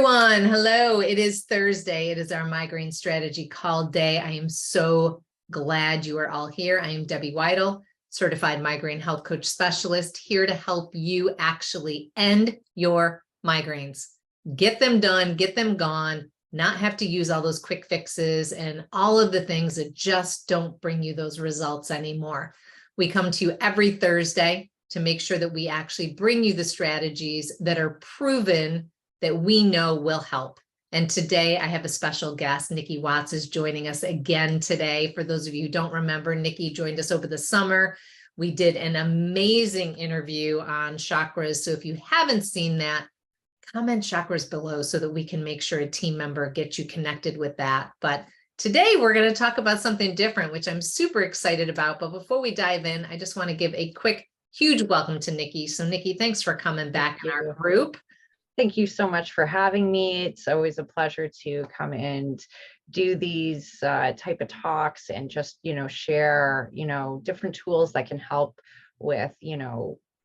Everyone, hello. It is Thursday. It is our migraine strategy call day. I am so glad you are all here. I am Debbie Waidl, certified migraine health coach specialist, here to help you actually end your migraines. Get them done, get them gone, not have to use all those quick fixes and all of the things that just don't bring you those results anymore. We come to you every Thursday to make sure that we actually bring you the strategies that are proven that we know will help. And today I have a special guest. Nikki Watts is joining us again today. For those of you who don't remember, Nikki joined us over the summer. We did an amazing interview on chakras. So if you haven't seen that, comment chakras below so that we can make sure a team member gets you connected with that. But today we're going to talk about something different, which I'm super excited about. But before we dive in, I just want to give a quick, huge welcome to Nikki. So Nikki, thanks for coming back in our group. Thank you so much for having me. It's always a pleasure to come and do these type of talks and just, share, different tools that can help with,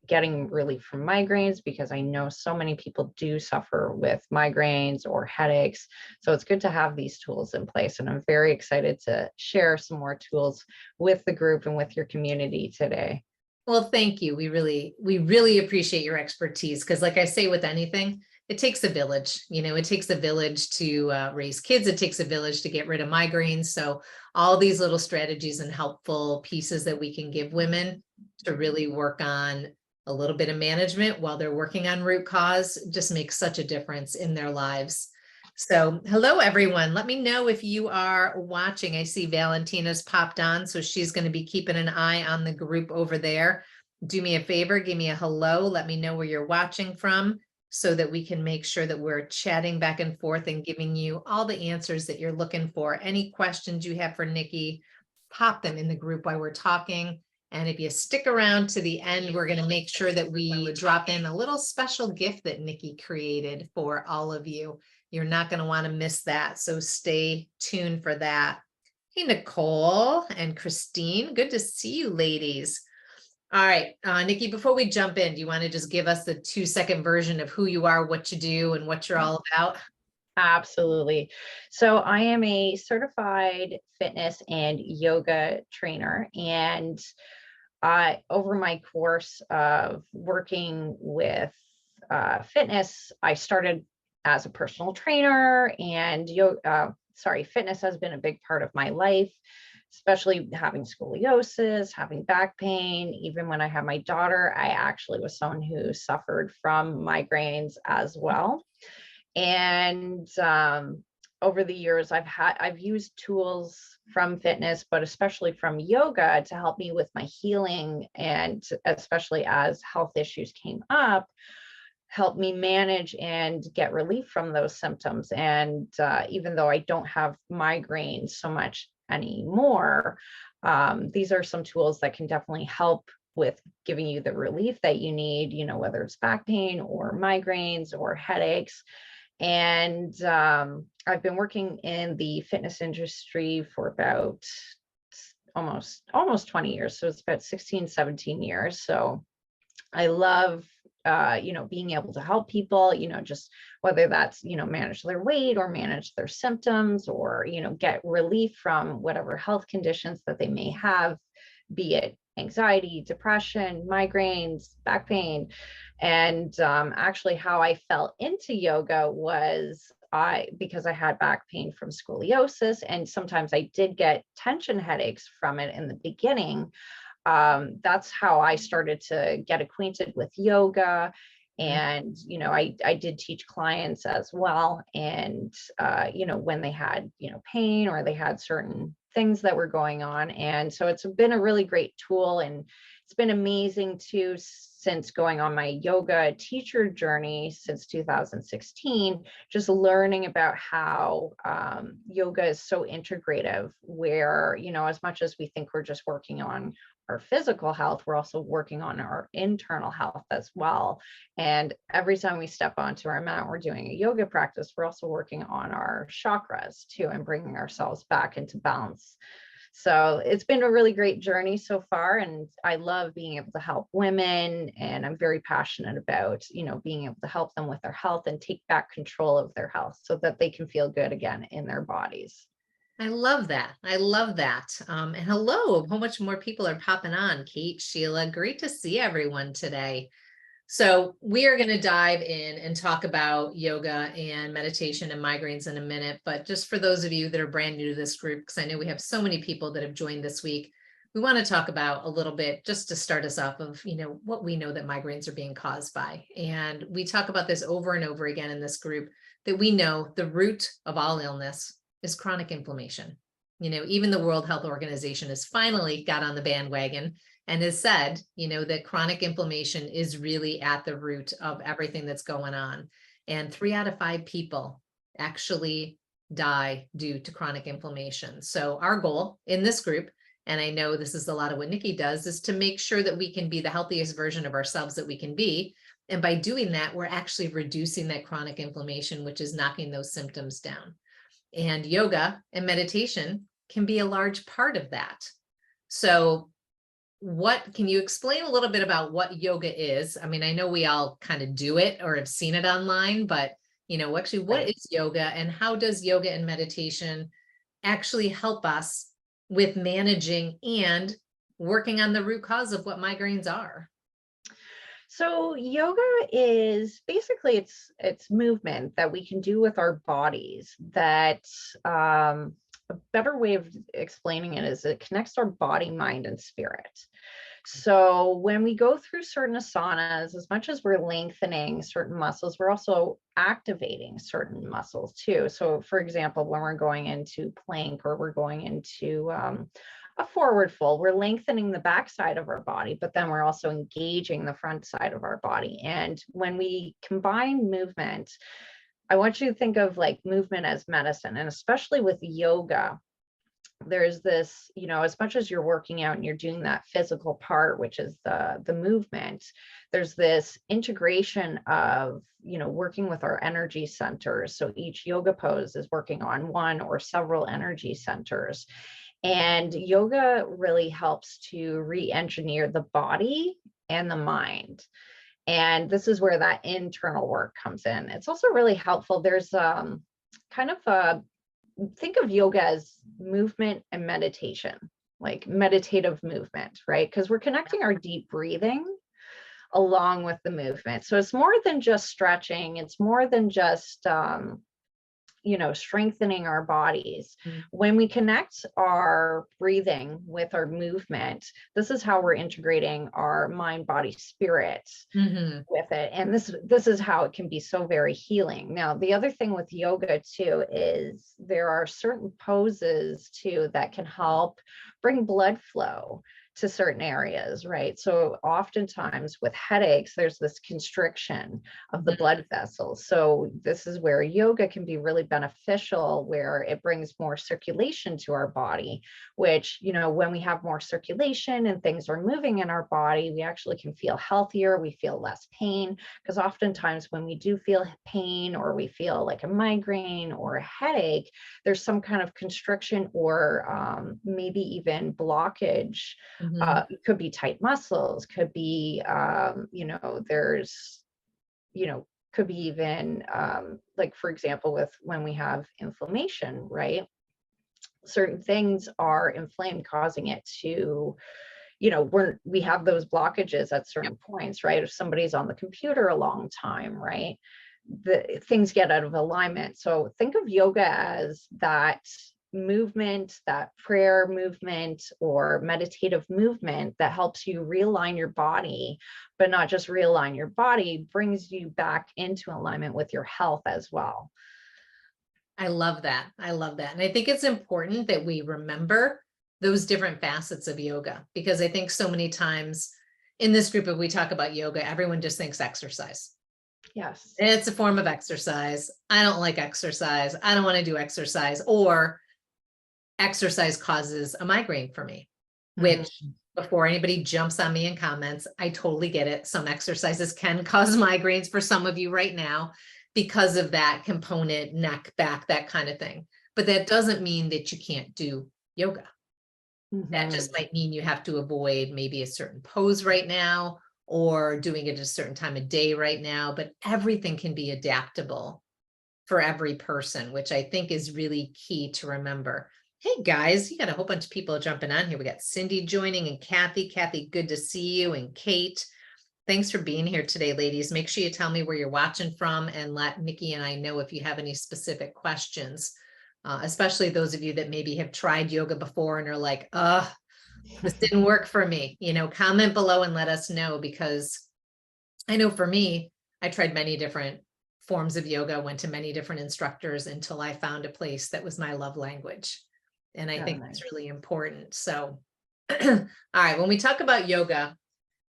getting relief from migraines, because I know so many people do suffer with migraines or headaches. So it's good to have these tools in place. And I'm very excited to share some more tools with the group and with your community today. Well, thank you. We really appreciate your expertise, because like I say with anything, it takes a village. It takes a village to raise kids. It takes a village to get rid of migraines. So all these little strategies and helpful pieces that we can give women to really work on a little bit of management while they're working on root cause just makes such a difference in their lives. So hello, everyone. Let me know if you are watching. I see Valentina's popped on, so she's going to be keeping an eye on the group over there. Do me a favor, give me a hello. Let me know where you're watching from so that we can make sure that we're chatting back and forth and giving you all the answers that you're looking for. Any questions you have for Nikki, pop them in the group while we're talking. And if you stick around to the end, we're going to make sure that we drop in a little special gift that Nikki created for all of you. You're not going to want to miss that. So stay tuned for that. Hey, Nicole and Christine. Good to see you, ladies. All right, Nikki, before we jump in, do you want to just give us the 2-second version of who you are, what you do, and what you're all about? Absolutely. So I am a certified fitness and yoga trainer. And over my course of working with fitness, I started as a personal trainer, and fitness has been a big part of my life, especially having scoliosis, having back pain. Even when I had my daughter, I actually was someone who suffered from migraines as well. And over the years, I've used tools from fitness, but especially from yoga, to help me with my healing, and especially as health issues came up, help me manage and get relief from those symptoms. And even though I don't have migraines so much anymore, these are some tools that can definitely help with giving you the relief that you need, whether it's back pain or migraines or headaches. And I've been working in the fitness industry for about almost 20 years. So it's about 16, 17 years. So I love being able to help people, just whether that's, manage their weight or manage their symptoms, or, get relief from whatever health conditions that they may have, be it anxiety, depression, migraines, back pain. And actually how I fell into yoga was because I had back pain from scoliosis, and sometimes I did get tension headaches from it in the beginning. That's how I started to get acquainted with yoga. And, I did teach clients as well. And, when they had, pain, or they had certain things that were going on. And so it's been a really great tool, and it's been amazing too, since going on my yoga teacher journey since 2016, just learning about how yoga is so integrative, where, as much as we think we're just working on our physical health, we're also working on our internal health as well. And every time we step onto our mat, we're doing a yoga practice, we're also working on our chakras too, and bringing ourselves back into balance. So it's been a really great journey so far. And I love being able to help women. And I'm very passionate about, being able to help them with their health and take back control of their health so that they can feel good again in their bodies. I love that. I love that. And hello, how much more people are popping on? Kate, Sheila, great to see everyone today. So we are going to dive in and talk about yoga and meditation and migraines in a minute. But just for those of you that are brand new to this group, because I know we have so many people that have joined this week, we want to talk about a little bit just to start us off of, what we know that migraines are being caused by. And we talk about this over and over again in this group, that we know the root of all illness is chronic inflammation. Even the World Health Organization has finally got on the bandwagon and has said, that chronic inflammation is really at the root of everything that's going on. And 3 out of 5 people actually die due to chronic inflammation. So our goal in this group, and I know this is a lot of what Nikki does, is to make sure that we can be the healthiest version of ourselves that we can be. And by doing that, we're actually reducing that chronic inflammation, which is knocking those symptoms down. And yoga and meditation can be a large part of that. So can you explain a little bit about what yoga is? I mean, I know we all kind of do it or have seen it online, but actually what is yoga, and how does yoga and meditation actually help us with managing and working on the root cause of what migraines are? So yoga is basically it's movement that we can do with our bodies that a better way of explaining it is it connects our body, mind, and spirit. So when we go through certain asanas, as much as we're lengthening certain muscles, we're also activating certain muscles too. So for example, when we're going into plank or we're going into a forward fold, we're lengthening the back side of our body, but then we're also engaging the front side of our body. And when we combine movement, I want you to think of like movement as medicine, and especially with yoga, there's this, as much as you're working out and you're doing that physical part, which is the movement, there's this integration of, working with our energy centers. So each yoga pose is working on one or several energy centers. And yoga really helps to re-engineer the body and the mind. And this is where that internal work comes in. It's also really helpful. There's kind of think of yoga as movement and meditation, like meditative movement, right? Because we're connecting our deep breathing along with the movement. So it's more than just stretching. It's more than just strengthening our bodies. When we connect our breathing with our movement, this is how we're integrating our mind, body, spirit with it. And this is how it can be so very healing. Now, the other thing with yoga too is there are certain poses too that can help bring blood flow to certain areas, right? So oftentimes with headaches, there's this constriction of the blood vessels. So this is where yoga can be really beneficial, where it brings more circulation to our body, which, when we have more circulation and things are moving in our body, we actually can feel healthier. We feel less pain, because oftentimes when we do feel pain or we feel like a migraine or a headache, there's some kind of constriction or maybe even blockage. It could be tight muscles, could be, could be even like, for example, when we have inflammation, right? Certain things are inflamed, causing it to, we have those blockages at certain points, right? If somebody's on the computer a long time, right? The things get out of alignment. So think of yoga as that movement, that prayer movement or meditative movement that helps you realign your body, but not just realign your body, brings you back into alignment with your health as well. I love that. I love that. And I think it's important that we remember those different facets of yoga, because I think so many times in this group, if we talk about yoga, everyone just thinks exercise. Yes. It's a form of exercise. I don't like exercise. I don't want to do exercise, or exercise causes a migraine for me, which before anybody jumps on me in comments, I totally get it. Some exercises can cause migraines for some of you right now because of that component, neck, back, that kind of thing. But that doesn't mean that you can't do yoga. That just Mhm. might mean you have to avoid maybe a certain pose right now, or doing it at a certain time of day right now, but everything can be adaptable for every person, which I think is really key to remember. Hey guys, you got a whole bunch of people jumping on here. We got Cindy joining and Kathy. Kathy, good to see you. And Kate, thanks for being here today, ladies. Make sure you tell me where you're watching from and let Nikki and I know if you have any specific questions, especially those of you that maybe have tried yoga before and are like, this didn't work for me. Comment below and let us know, because I know for me, I tried many different forms of yoga, went to many different instructors until I found a place that was my love language. And I Oh, think that's nice. really important. So, all right, when we talk about yoga,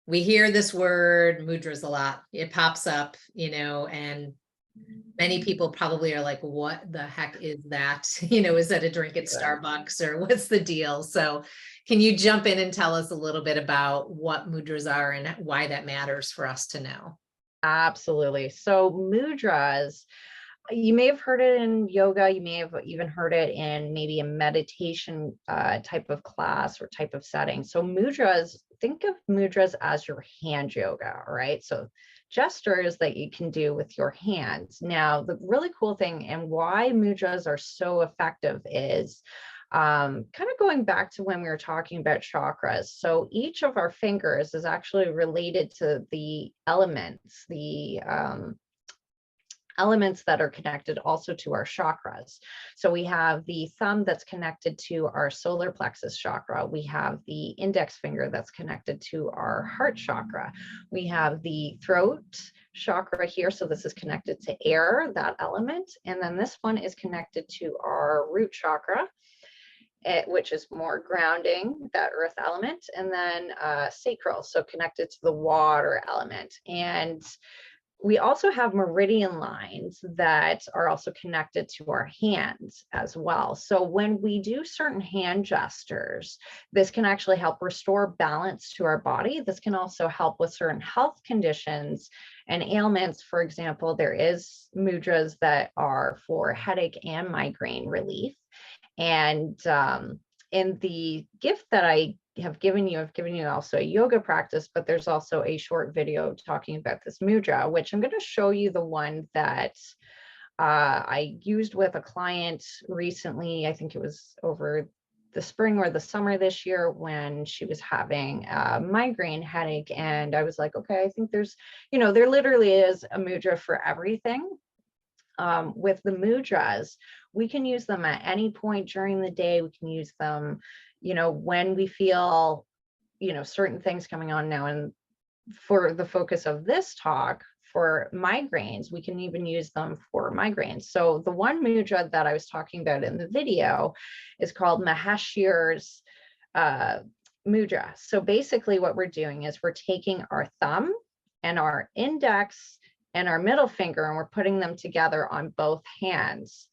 we hear this word mudras a lot. It pops up, and many people probably are like, what the heck is that? Is that a drink at Right. Starbucks, or what's the deal? So can you jump in and tell us a little bit about what mudras are and why that matters for us to know? Absolutely. So mudras, you may have heard it in yoga. You may have even heard it in maybe a meditation type of class or type of setting. So mudras, think of mudras as your hand yoga, all right? So gestures that you can do with your hands. Now, the really cool thing and why mudras are so effective is kind of going back to when we were talking about chakras. So each of our fingers is actually related to the elements, the elements that are connected also to our chakras. So we have the thumb that's connected to our solar plexus chakra. We have the index finger that's connected to our heart chakra. We have the throat chakra here. So this is connected to air, that element. And then this one is connected to our root chakra, which is more grounding, that earth element, and then sacral, so connected to the water element. And we also have meridian lines that are also connected to our hands as well. So when we do certain hand gestures, this can actually help restore balance to our body. This can also help with certain health conditions and ailments. For example, there is mudras that are for headache and migraine relief. And in the gift that I have given you, I've given you also a yoga practice, but there's also a short video talking about this mudra, which I'm going to show you the one that I used with a client recently. I think it was over the spring or the summer this year when she was having a migraine headache. And I was like, okay, I think there literally is a mudra for everything. With the mudras, we can use them at any point during the day. We can use them, when we feel, certain things coming on now. And for the focus of this talk, for migraines, we can even use them for migraines. So the one mudra that I was talking about in the video is called Maheshwar's mudra. So basically what we're doing is we're taking our thumb and our index and our middle finger, and we're putting them together on both hands.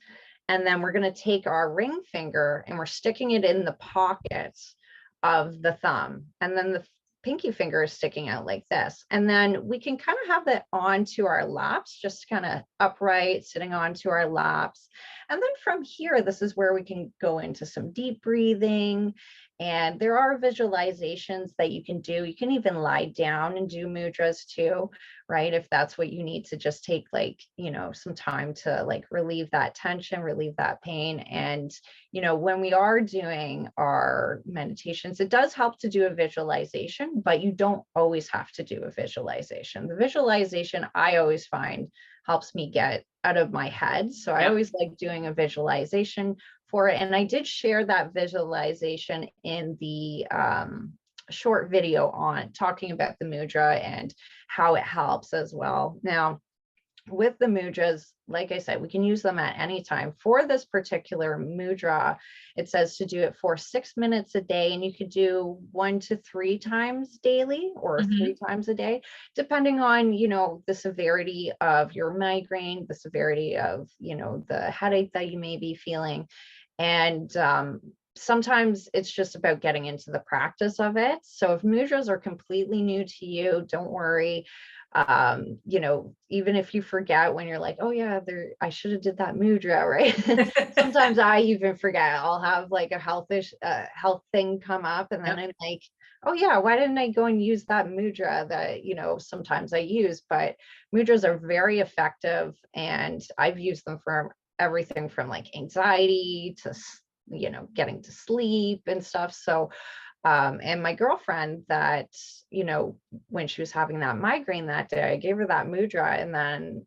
And then we're going to take our ring finger and we're sticking it in the pockets of the thumb. And then the pinky finger is sticking out like this. And then we can kind of have that onto our laps, just kind of upright, sitting onto our laps. And then from here, this is where we can go into some deep breathing. And there are visualizations that you can do. You can even lie down and do mudras too, right? If that's what you need to just take some time to relieve that tension, relieve that pain. And, when we are doing our meditations, it does help to do a visualization, but you don't always have to do a visualization. The visualization I always find helps me get out of my head. So I always like doing a visualization for it. And I did share that visualization in the short video on talking about the mudra and how it helps as well. Now, with the mudras, like I said, we can use them at any time. For this particular mudra, it says to do it for 6 minutes a day, and you could do 1 to 3 times daily or 3 times a day, depending on, the severity of your migraine, the severity of, the headache that you may be feeling. And sometimes it's just about getting into the practice of it. So if mudras are completely new to you, don't worry. You know, even if you forget when you're like, oh yeah, I should have did that mudra, right? Sometimes I even forget. I'll have like a health thing come up, and then Yep. I'm like, oh yeah, why didn't I go and use that mudra that, you know, sometimes I use? But mudras are very effective, and I've used them for everything from like anxiety to, you know, getting to sleep and stuff. So and my girlfriend that, you know, when she was having that migraine that day, I gave her that mudra. And then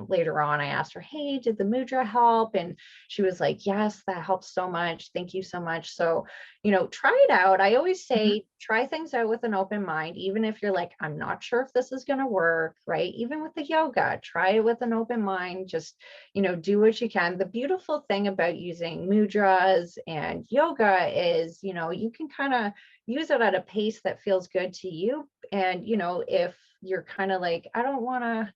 later on, I asked her, hey, did the mudra help? And she was like, yes, that helps so much. Thank you so much. So, you know, try it out. I always Mhm. say, try things out with an open mind, even if you're like, I'm not sure if this is going to work, right? Even with the yoga, try it with an open mind. Just, you know, do what you can. The beautiful thing about using mudras and yoga is, you know, you can kind of use it at a pace that feels good to you. And, you know, if you're kind of like, I don't want to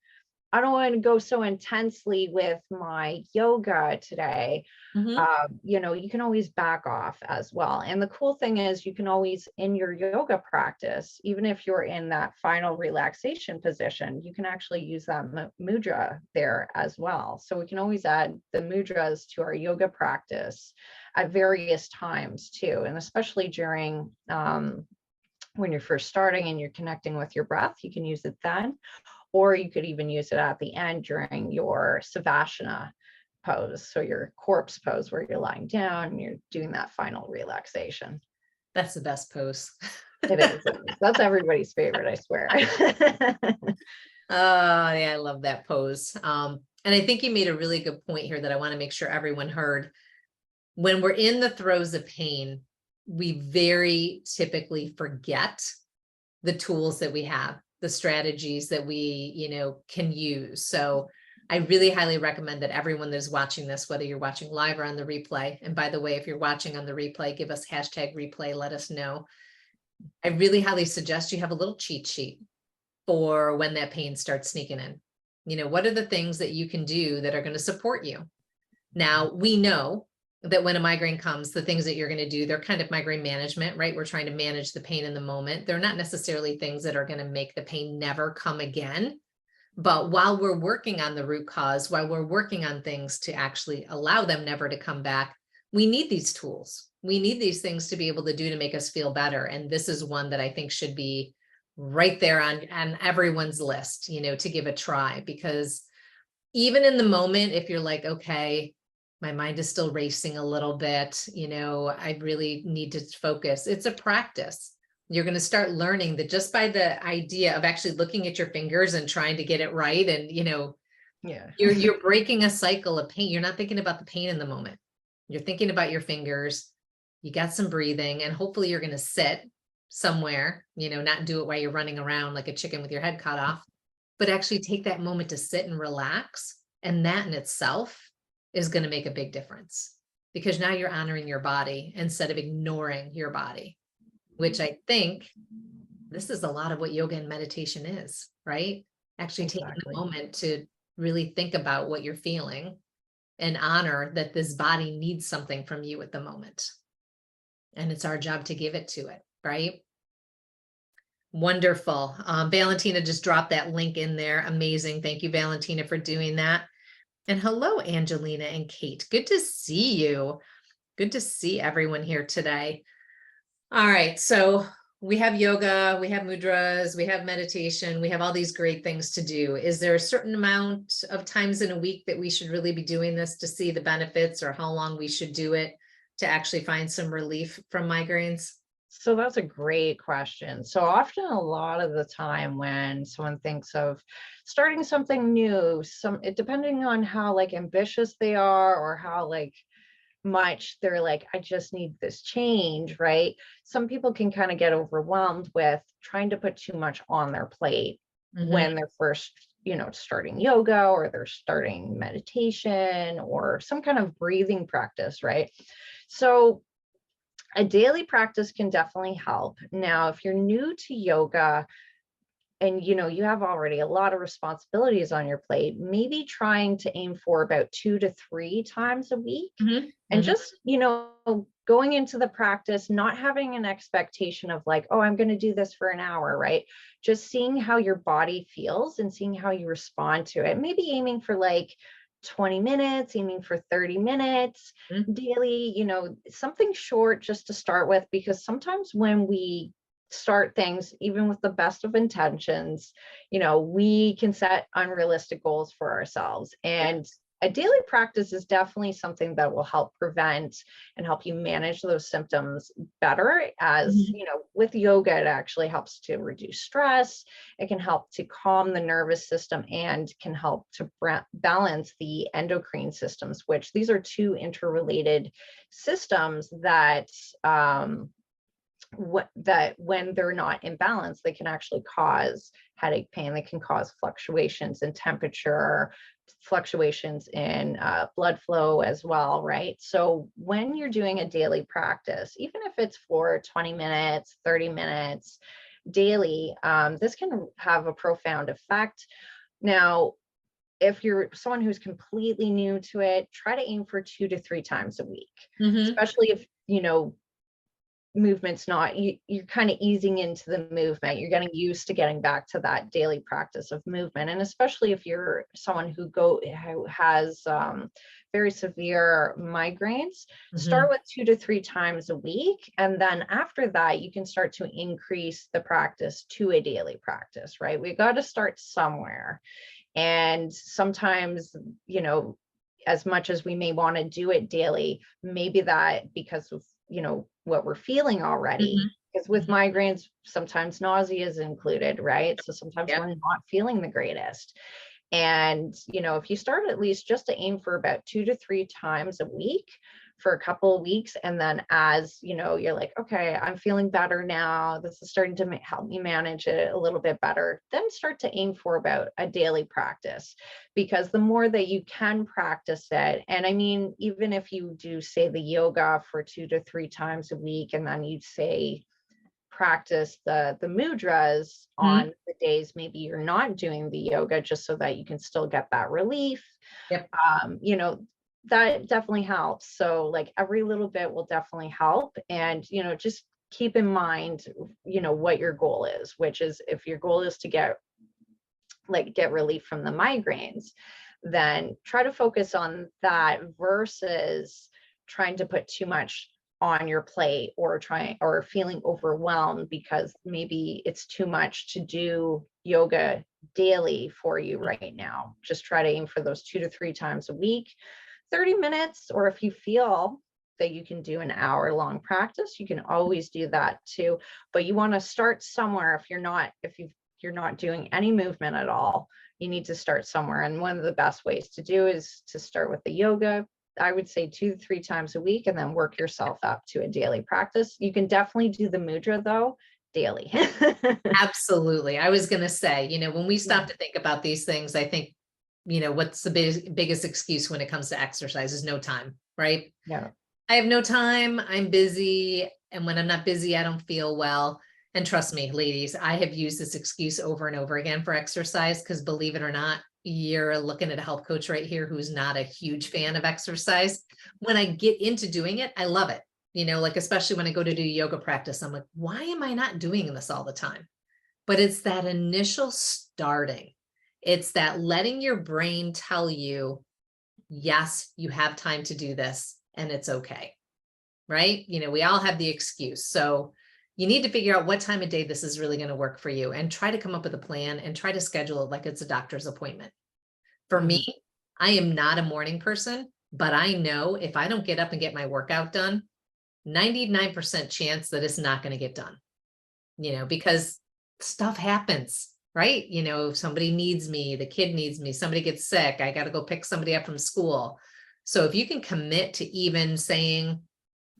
go so intensely with my yoga today, Mhm. you know, you can always back off as well. And the cool thing is you can always, in your yoga practice, even if you're in that final relaxation position, you can actually use that mudra there as well. So we can always add the mudras to our yoga practice at various times too. And especially during, when you're first starting and you're connecting with your breath, you can use it then, or you could even use it at the end during your savasana pose. So your corpse pose where you're lying down and you're doing that final relaxation. That's the best pose. It is. That's everybody's favorite, I swear. Oh, yeah, I love that pose. And I think you made a really good point here that I want to make sure everyone heard. When we're in the throes of pain, we very typically forget the tools that we have, the strategies that we, you know, can use. So I really highly recommend that everyone that is watching this, whether you're watching live or on the replay, and by the way, if you're watching on the replay, give us #replay, let us know. I really highly suggest you have a little cheat sheet for when that pain starts sneaking in. You know, what are the things that you can do that are going to support you? Now, we know that when a migraine comes, the things that you're going to do, they're kind of migraine management, right? We're trying to manage the pain in the moment. They're not necessarily things that are going to make the pain never come again. But while we're working on the root cause, while we're working on things to actually allow them never to come back, we need these tools. We need these things to be able to do to make us feel better. And this is one that I think should be right there on everyone's list, you know, to give a try. Because even in the moment, if you're like, okay, my mind is still racing a little bit, you know, I really need to focus. It's a practice. You're going to start learning that just by the idea of actually looking at your fingers and trying to get it right. And, you know, Yeah. you're breaking a cycle of pain. You're not thinking about the pain in the moment. You're thinking about your fingers. You got some breathing, and hopefully you're going to sit somewhere, you know, not do it while you're running around like a chicken with your head cut off, but actually take that moment to sit and relax. And that in itself is going to make a big difference, because now you're honoring your body instead of ignoring your body, which I think this is a lot of what yoga and meditation is, right? Actually taking the Exactly. moment to really think about what you're feeling and honor that this body needs something from you at the moment. And it's our job to give it to it, right? Wonderful. Valentina just dropped that link in there. Amazing. Thank you, Valentina, for doing that. And hello, Angelina and Kate. Good to see you. Good to see everyone here today. All right. So we have yoga, we have mudras, we have meditation, we have all these great things to do. Is there a certain amount of times in a week that we should really be doing this to see the benefits, or how long we should do it to actually find some relief from migraines? So that's a great question. So often, a lot of the time when someone thinks of starting something new, depending on how like ambitious they are or how like much they're like, I just need this change, right? Some people can kind of get overwhelmed with trying to put too much on their plate Mhm. when they're first, you know, starting yoga, or they're starting meditation or some kind of breathing practice, right? So a daily practice can definitely help. Now, if you're new to yoga, and you have already a lot of responsibilities on your plate, maybe trying to aim for about 2 to 3 times a week. Mhm, And mhm. just, going into the practice, not having an expectation of like, oh, I'm going to do this for an hour, right? Just seeing how your body feels and seeing how you respond to it. Maybe aiming for like 20 minutes, aiming for 30 minutes Mm. daily, something short just to start with, because sometimes when we start things, even with the best of intentions, we can set unrealistic goals for ourselves. Yeah. And a daily practice is definitely something that will help prevent and help you manage those symptoms better. As Mhm. with yoga, it actually helps to reduce stress. It can help to calm the nervous system and can help to balance the endocrine systems, which these are two interrelated systems that that when they're not in balance, they can actually cause headache, pain. They can cause fluctuations in temperature, fluctuations in blood flow as well, right? So when you're doing a daily practice, even if it's for 20 minutes, 30 minutes daily, this can have a profound effect. Now, if you're someone who's completely new to it, try to aim for 2 to 3 times a week, Mhm. especially if movement's not you're kind of easing into the movement. You're getting used to getting back to that daily practice of movement. And especially if you're someone who has very severe migraines, start Mhm. with 2 to 3 times a week, and then after that you can start to increase the practice to a daily practice, right? We got to start somewhere. And sometimes, as much as we may want to do it daily, maybe that because of, what we're feeling already. Mhm. Because with Mhm. migraines, sometimes nausea is included, right? So sometimes Yep. we're not feeling the greatest. And, if you start at least just to aim for about 2 to 3 times a week for a couple of weeks, and then as you're like, okay, I'm feeling better now, this is starting to help me manage it a little bit better, then start to aim for about a daily practice. Because the more that you can practice it, and I mean, even if you do say the yoga for 2 to 3 times a week, and then you say practice the mudras Mhm. on the days maybe you're not doing the yoga, just so that you can still get that relief, Yep. um, you know, that definitely helps. So like every little bit will definitely help. And, just keep in mind, what your goal is, which is, if your goal is to get relief from the migraines, then try to focus on that versus trying to put too much on your plate, or feeling overwhelmed because maybe it's too much to do yoga daily for you right now. Just try to aim for those 2 to 3 times a week, 30 minutes, or if you feel that you can do an hour-long practice, you can always do that too. But you want to start somewhere. If you're not doing any movement at all, you need to start somewhere. And one of the best ways to do is to start with the yoga. I would say 2 to 3 times a week, and then work yourself up to a daily practice. You can definitely do the mudra though daily. Absolutely. I was going to say, when we Yeah. stop to think about these things, I think, what's the biggest excuse when it comes to exercise is no time, right? Yeah. I have no time. I'm busy. And when I'm not busy, I don't feel well. And trust me, ladies, I have used this excuse over and over again for exercise, because believe it or not, you're looking at a health coach right here who's not a huge fan of exercise. When I get into doing it, I love it. Like, especially when I go to do yoga practice, I'm like, why am I not doing this all the time? But it's that initial starting. It's that letting your brain tell you, yes, you have time to do this and it's okay. Right? We all have the excuse. So you need to figure out what time of day this is really going to work for you, and try to come up with a plan and try to schedule it like it's a doctor's appointment. For me, Mhm. I am not a morning person, but I know if I don't get up and get my workout done, 99% chance that it's not going to get done, because stuff happens, right? Somebody needs me, the kid needs me, somebody gets sick, I got to go pick somebody up from school. So if you can commit to even saying,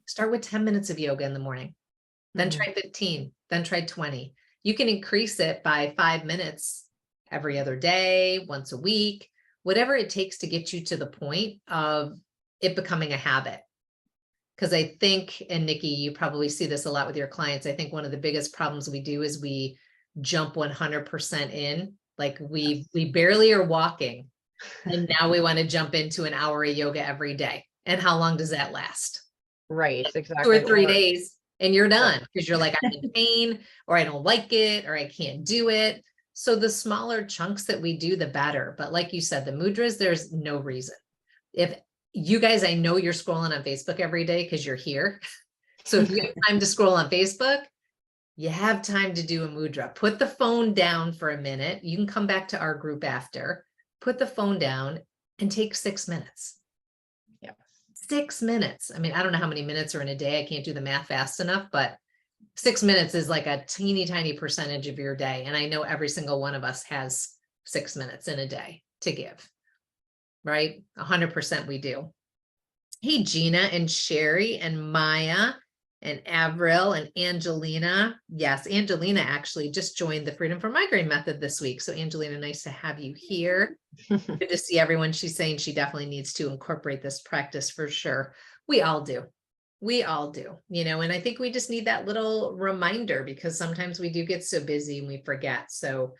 start with 10 minutes of yoga in the morning, then Mhm. try 15, then try 20. You can increase it by 5 minutes every other day, once a week, whatever it takes to get you to the point of it becoming a habit. Because I think, and Nikki, you probably see this a lot with your clients, I think one of the biggest problems we do is we jump 100% in. Like we barely are walking, and now we want to jump into an hour of yoga every day. And how long does that last? Right, 2 exactly. or 3 days, and you're done Right. because you're like, I'm in pain, or I don't like it, or I can't do it. So the smaller chunks that we do, the better. But like you said, the mudras, there's no reason. If you guys, I know you're scrolling on Facebook every day because you're here. So if you have time to scroll on Facebook, you have time to do a mudra. Put the phone down for a minute. You can come back to our group after. Put the phone down and take 6 minutes. Yes. 6 minutes. I mean, I don't know how many minutes are in a day. I can't do the math fast enough, but 6 minutes is like a teeny tiny percentage of your day. And I know every single one of us has 6 minutes in a day to give, right? 100% we do. Hey, Gina and Sherry and Maya and Avril and Angelina. Yes, Angelina actually just joined the Freedom from Migraine method this week. So Angelina, nice to have you here. Good to see everyone. She's saying she definitely needs to incorporate this practice for sure. We all do. We all do, and I think we just need that little reminder because sometimes we do get so busy and we forget. So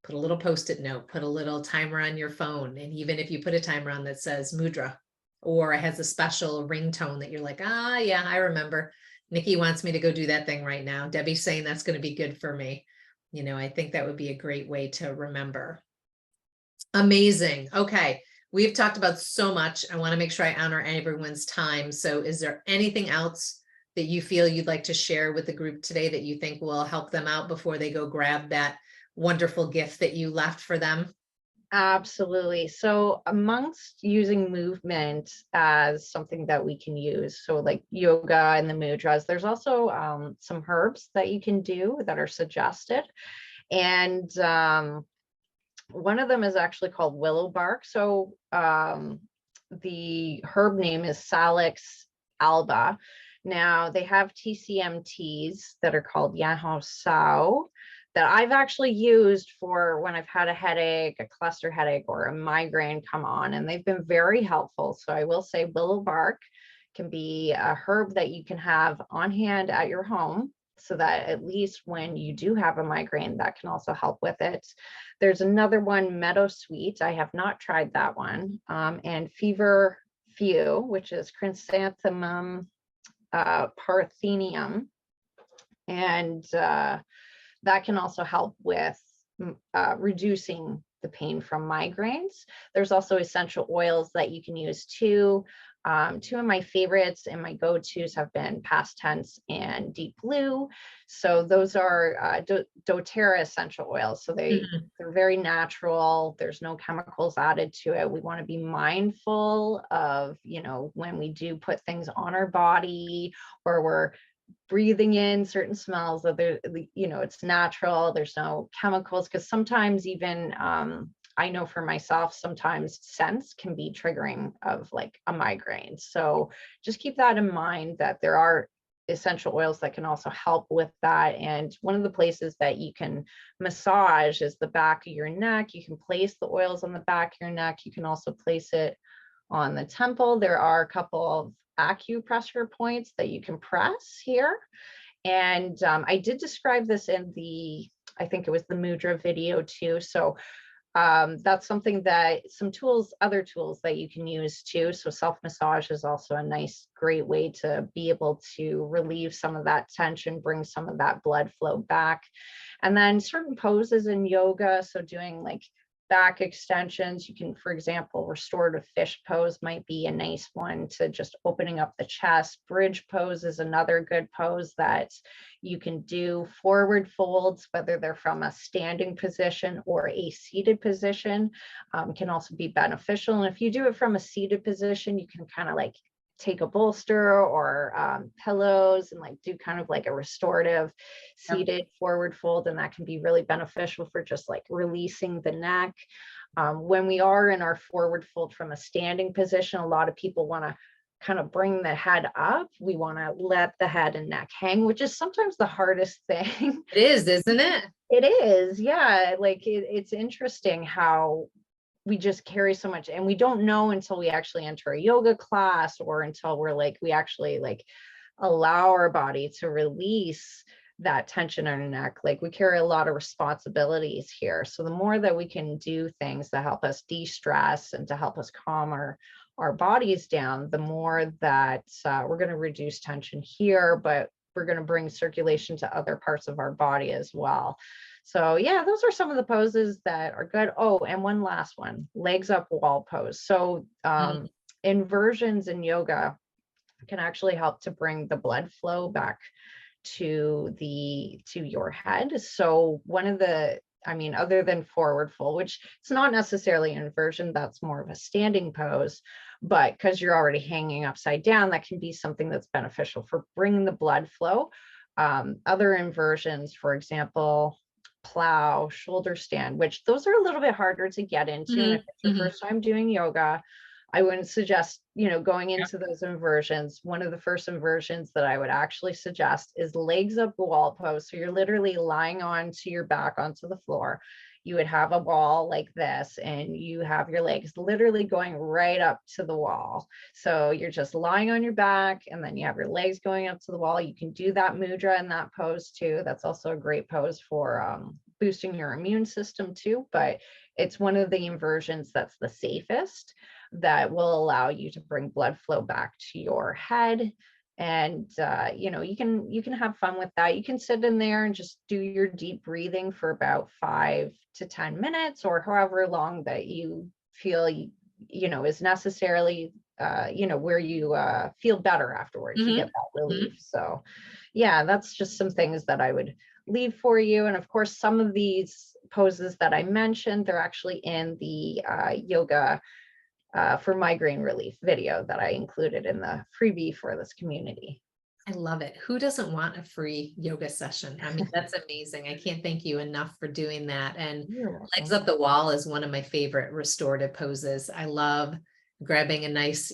put a little post-it note, put a little timer on your phone. And even if you put a timer on that says mudra, or it has a special ringtone that you're like, yeah, I remember. Nikki wants me to go do that thing right now. Debbie's saying that's going to be good for me. I think that would be a great way to remember. Amazing. Okay. We've talked about so much. I want to make sure I honor everyone's time. So is there anything else that you feel you'd like to share with the group today that you think will help them out before they go grab that wonderful gift that you left for them? Absolutely. So amongst using movement as something that we can use, so like yoga and the mudras, there's also some herbs that you can do that are suggested. And one of them is actually called willow bark. So the herb name is Salix alba. Now they have TCM teas that are called Yahoo Sao that I've actually used for when I've had a headache, a cluster headache, or a migraine come on, and they've been very helpful. So I will say willow bark can be a herb that you can have on hand at your home so that at least when you do have a migraine, that can also help with it. There's another one, meadowsweet. I have not tried that one. And fever few, which is chrysanthemum parthenium. And that can also help with reducing the pain from migraines. There's also essential oils that you can use too. Two of my favorites and my go-tos have been Past Tense and Deep Blue. So those are doTERRA essential oils. So they're very natural. There's no chemicals added to it. We want to be mindful of, when we do put things on our body or we're breathing in certain smells that it's natural. There's no chemicals, because sometimes even I know for myself, sometimes scents can be triggering of like a migraine. So just keep that in mind, that there are essential oils that can also help with that. And one of the places that you can massage is the back of your neck. You can place the oils on the back of your neck. You can also place it on the temple. There are a couple of acupressure points that you can press here. And I did describe this in I think it was the mudra video too. So that's something that other tools that you can use too. So self-massage is also a nice, great way to be able to relieve some of that tension, bring some of that blood flow back. And then certain poses in yoga. So doing like back extensions, you can, for example, restorative fish pose might be a nice one to just opening up the chest. Bridge pose is another good pose that you can do. Forward folds, whether they're from a standing position or a seated position, can also be beneficial. And if you do it from a seated position, you can kind of like take a bolster or pillows and like do kind of like a restorative seated forward fold, and that can be really beneficial for just like releasing the neck. When we are in our forward fold from a standing position, a lot of people want to kind of bring the head up. We want to let the head and neck hang, which is sometimes the hardest thing. It is, isn't it? It is, yeah. Like it's interesting how we just carry so much, and we don't know until we actually enter a yoga class or until we actually like allow our body to release that tension on our neck. Like, we carry a lot of responsibilities here. So the more that we can do things that help us de-stress and to help us calm our bodies down, the more that we're going to reduce tension here, but we're going to bring circulation to other parts of our body as well. So yeah, those are some of the poses that are good. Oh, and one last one, legs up wall pose. So inversions in yoga can actually help to bring the blood flow back to your head. So one of the, I mean, other than forward fold, which it's not necessarily an inversion, that's more of a standing pose, but because you're already hanging upside down, that can be something that's beneficial for bringing the blood flow. Other inversions, for example, plow, shoulder stand, which those are a little bit harder to get into. And if it's your first time doing yoga, I wouldn't suggest, going into those inversions. One of the first inversions that I would actually suggest is legs up wall pose. So you're literally lying onto your back onto the floor. You would have a wall like this, and you have your legs literally going right up to the wall. So you're just lying on your back, and then you have your legs going up to the wall. You can do that mudra in that pose too. That's also a great pose for boosting your immune system too. But it's one of the inversions that's the safest, that will allow you to bring blood flow back to your head. And you can have fun with that. You can sit in there and just do your deep breathing for about 5 to 10 minutes, or however long that you feel is necessarily where you feel better afterwards. You get that relief. So yeah, that's just some things that I would leave for you. And of course, some of these poses that I mentioned, they're actually in the yoga for migraine relief video that I included in the freebie for this community. I love it. Who doesn't want a free yoga session? I mean, that's amazing. I can't thank you enough for doing that. And legs up the wall is one of my favorite restorative poses. I love grabbing a nice,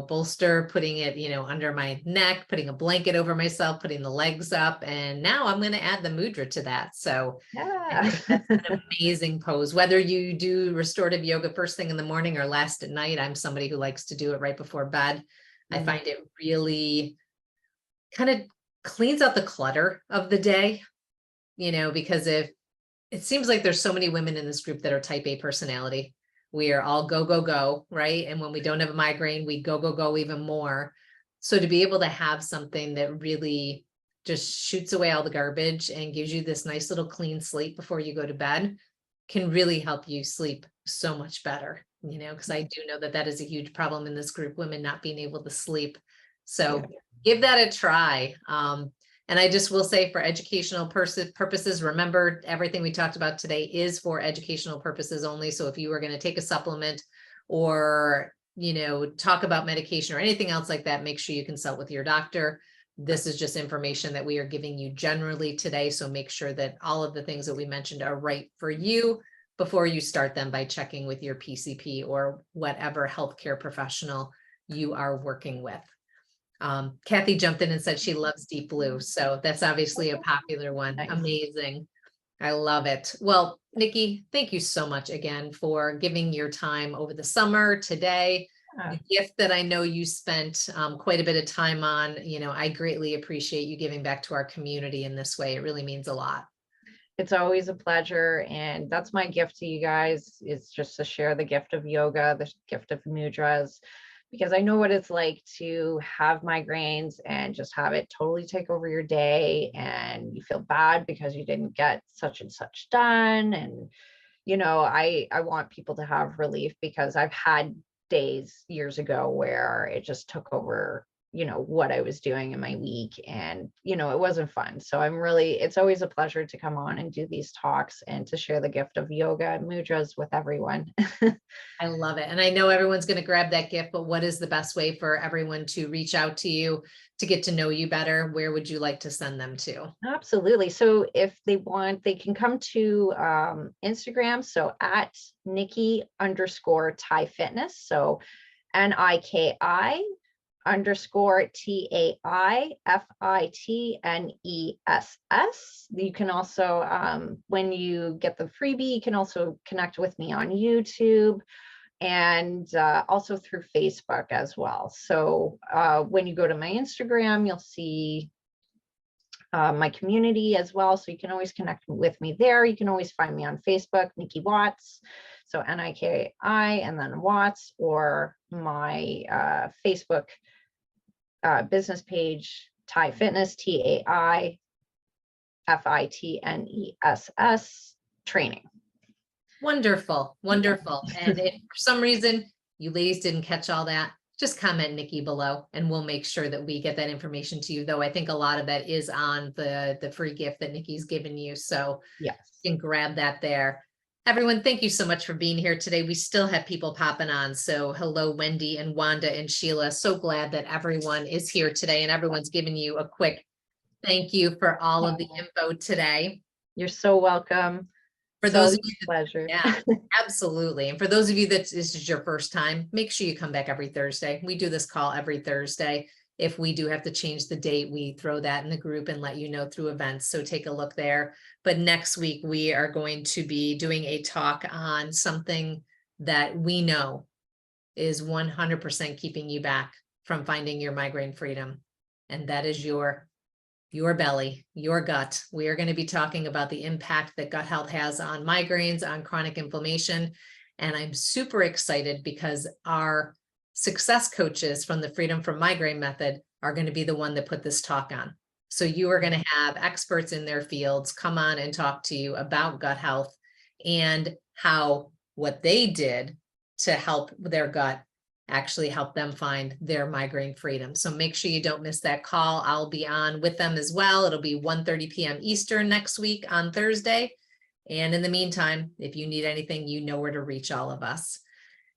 bolster, putting it, under my neck, putting a blanket over myself, putting the legs up. And now I'm going to add the mudra to that. So I think that's an amazing pose. Whether you do restorative yoga first thing in the morning or last at night, I'm somebody who likes to do it right before bed. I find it really kind of cleans out the clutter of the day, because if it seems like there's so many women in this group that are type A personality. We are all go, go, go, right? And when we don't have a migraine, we go, go, go even more. So to be able to have something that really just shoots away all the garbage and gives you this nice little clean slate before you go to bed can really help you sleep so much better, because I do know that is a huge problem in this group, women not being able to sleep. So give that a try. And I just will say, for educational purposes, remember, everything we talked about today is for educational purposes only. So if you were going to take a supplement or, talk about medication or anything else like that, make sure you consult with your doctor. This is just information that we are giving you generally today. So make sure that all of the things that we mentioned are right for you before you start them by checking with your PCP or whatever healthcare professional you are working with. Kathy jumped in and said she loves Deep Blue. So that's obviously a popular one. Nice. Amazing. I love it. Well, Nikki, thank you so much again for giving your time over the summer today. The gift that I know you spent quite a bit of time on, I greatly appreciate you giving back to our community in this way. It really means a lot. It's always a pleasure. And that's my gift to you guys, is just to share the gift of yoga, the gift of mudras, because I know what it's like to have migraines and just have it totally take over your day, and you feel bad because you didn't get such and such done. And, I want people to have relief, because I've had days years ago where it just took over, what I was doing in my week, and, it wasn't fun. So it's always a pleasure to come on and do these talks and to share the gift of yoga and mudras with everyone. I love it. And I know everyone's going to grab that gift, but what is the best way for everyone to reach out to you, to get to know you better? Where would you like to send them to? Absolutely. So if they want, they can come to Instagram. So at Nikki_Thai Fitness. So NIKI_TAIFITNESS. You can also, when you get the freebie, you can also connect with me on YouTube, and also through Facebook as well. So when you go to my Instagram, you'll see my community as well. So you can always connect with me there. You can always find me on Facebook, Nikki Watts. So Niki and then Watts, or my Facebook business page, Thai Fitness, TAIFITNESS training. Wonderful, wonderful. And if for some reason you ladies didn't catch all that, just comment Nikki below and we'll make sure that we get that information to you. Though I think a lot of that is on the free gift that Nikki's given you. So yes, you can grab that there. Everyone, thank you so much for being here today. We still have people popping on. So hello, Wendy and Wanda and Sheila. So glad that everyone is here today and everyone's giving you a quick thank you for all of the info today. You're so welcome. For those of you, pleasure. Yeah, absolutely. And for those of you that this is your first time, make sure you come back every Thursday. We do this call every Thursday. If we do have to change the date, we throw that in the group and let you know through events. So take a look there. But next week, we are going to be doing a talk on something that we know is 100% keeping you back from finding your migraine freedom. And that is your belly, your gut. We are going to be talking about the impact that gut health has on migraines, on chronic inflammation. And I'm super excited because our success coaches from the Freedom from Migraine method are going to be the one that put this talk on. So you are going to have experts in their fields come on and talk to you about gut health and how what they did to help their gut actually help them find their migraine freedom. So make sure you don't miss that call. I'll be on with them as well. It'll be 1:30 p.m. Eastern next week on Thursday. And in the meantime, if you need anything, you know where to reach all of us.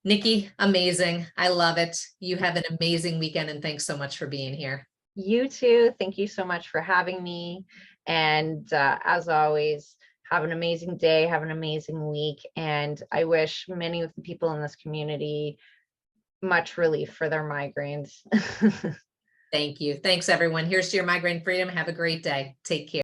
Nikki, amazing. I love it. You have an amazing weekend and thanks so much for being here. You too. Thank you so much for having me. And as always, have an amazing day, have an amazing week. And I wish many of the people in this community much relief for their migraines. Thank you. Thanks, everyone. Here's to your migraine freedom. Have a great day. Take care.